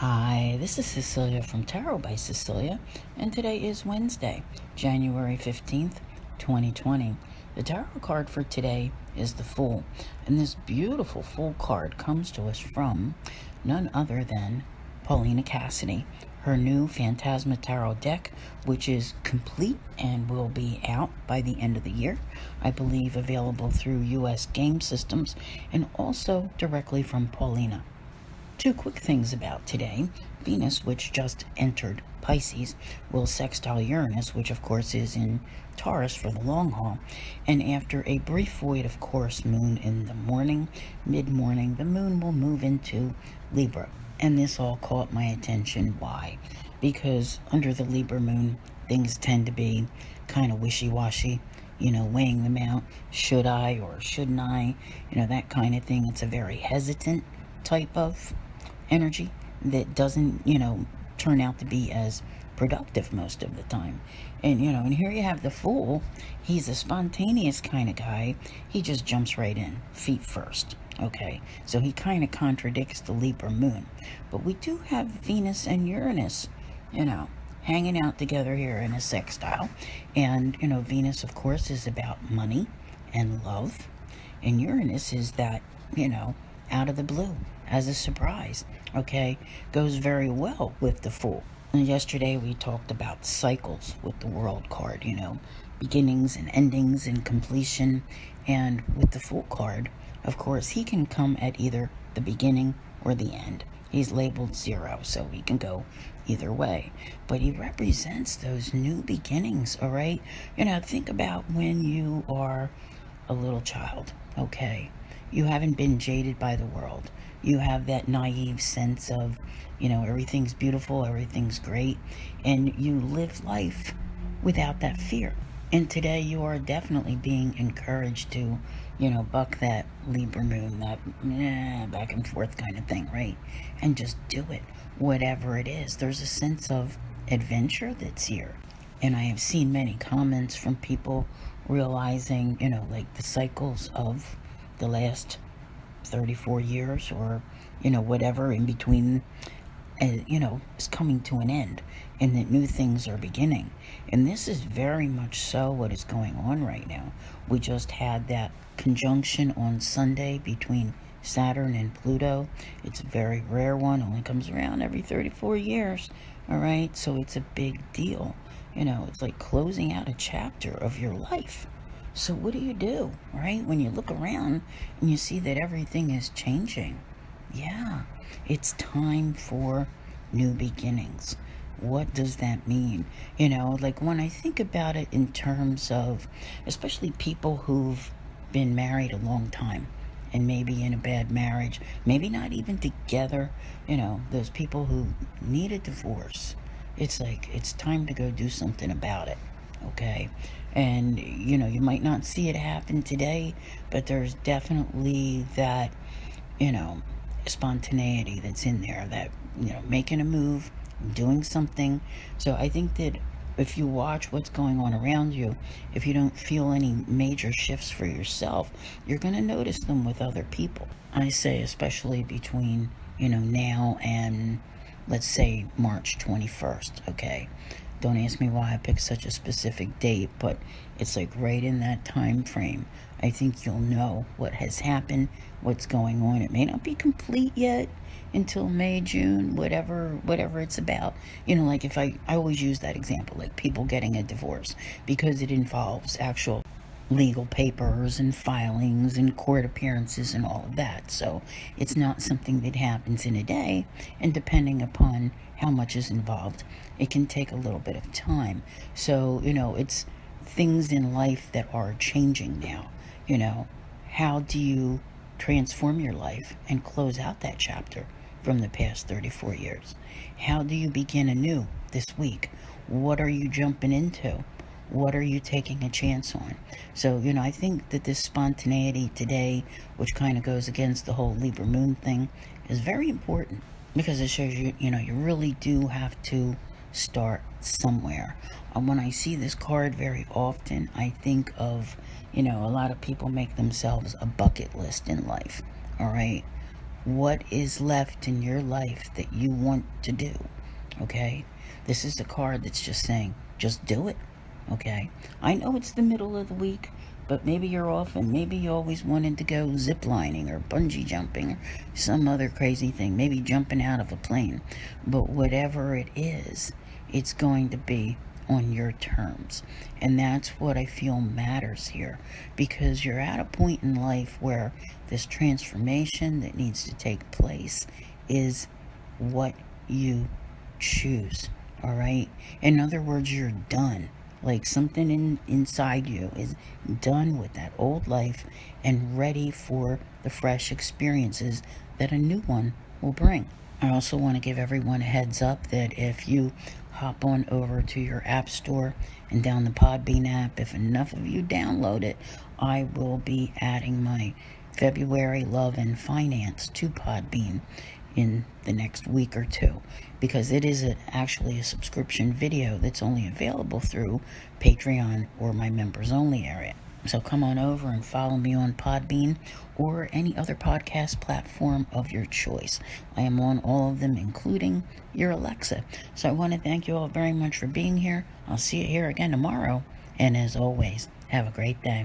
Hi, this is Cecilia from Tarot by Cecilia, and today is Wednesday, January 15th, 2020. The tarot card for today is the Fool, and this beautiful Fool card comes to us from none other than Paulina Cassidy. Her new Phantasma Tarot deck, which is complete and will be out by the end of the year, I believe available through US Game Systems and also directly from Paulina. Two quick things about today. Venus, which just entered Pisces, will sextile Uranus, which of course is in Taurus for the long haul. And after a brief void of course moon in the morning, mid-morning, the moon will move into Libra. And this all caught my attention. Why? Because under the Libra moon, things tend to be kind of wishy-washy, weighing them out. Should I or shouldn't I? That kind of thing. It's a very hesitant type of energy that doesn't, turn out to be as productive most of the time. And here you have the Fool. He's a spontaneous kind of guy. He just jumps right in, feet first. Okay, so he kind of contradicts the Libra moon. But we do have Venus and Uranus, hanging out together here in a sextile. And, Venus, of course, is about money and love. And Uranus is that, out of the blue as a surprise. Okay, goes very well with the Fool. And yesterday we talked about cycles with the World card, beginnings and endings and completion. And with the Fool card, of course, he can come at either the beginning or the end. He's labeled 0, so he can go either way. But he represents those new beginnings, all right? Think about when you are a little child, okay? You haven't been jaded by the world. You have that naive sense of, everything's beautiful, everything's great, and you live life without that fear. And today you are definitely being encouraged to, buck that Libra moon, that back and forth kind of thing, right? And just do it, whatever it is. There's a sense of adventure that's here. And I have seen many comments from people realizing, like the cycles of the last 34 years or, whatever in between, is coming to an end and that new things are beginning. And this is very much so what is going on right now. We just had that conjunction on Sunday between Saturn and Pluto. It's a very rare one, only comes around every 34 years. All right, so it's a big deal. It's like closing out a chapter of your life. So what do, right? When you look around and you see that everything is changing. Yeah, it's time for new beginnings. What does that mean? Like when I think about it in terms of, especially people who've been married a long time and maybe in a bad marriage, maybe not even together, those people who need a divorce. It's like, it's time to go do something about it. Okay, and you might not see it happen today, but there's definitely that spontaneity that's in there, that making a move, doing something. So I think that if you watch what's going on around you, if you don't feel any major shifts for yourself, you're going to notice them with other people. I say especially between now and let's say March 21st. Okay, don't ask me why I picked such a specific date, but it's like right in that time frame. I think you'll know what has happened, what's going on. It may not be complete yet until May, June, whatever it's about. Like if I always use that example, like people getting a divorce, because it involves actual legal papers and filings and court appearances and all of that. So it's not something that happens in a day, and depending upon how much is involved, it can take a little bit of time. So it's things in life that are changing now. How do you transform your life and close out that chapter from the past 34 years? How do you begin anew this week? What are you jumping into? What are you taking a chance on? So, I think that this spontaneity today, which kind of goes against the whole Libra moon thing, is very important because it shows you, you really do have to start somewhere. When I see this card very often, I think of, a lot of people make themselves a bucket list in life. All right. what is left in your life that you want to do. Okay? This is a card that's just saying, just do it. Okay? I know it's the middle of the week, but maybe you're off and maybe you always wanted to go zip lining or bungee jumping or some other crazy thing, maybe jumping out of a plane. But whatever it is, it's going to be on your terms. And that's what I feel matters here, because you're at a point in life where this transformation that needs to take place is what you choose. All right? In other words, you're done. Like something inside you is done with that old life and ready for the fresh experiences that a new one will bring. I also want to give everyone a heads up that if you hop on over to your app store and down the Podbean app, if enough of you download it, I will be adding my February Love and Finance to Podbean in the next week or two, because it is actually a subscription video that's only available through Patreon or my members only area. So come on over and follow me on Podbean or any other podcast platform of your choice. I am on all of them, including your Alexa. So I want to thank you all very much for being here. I'll see you here again tomorrow. And as always, have a great day.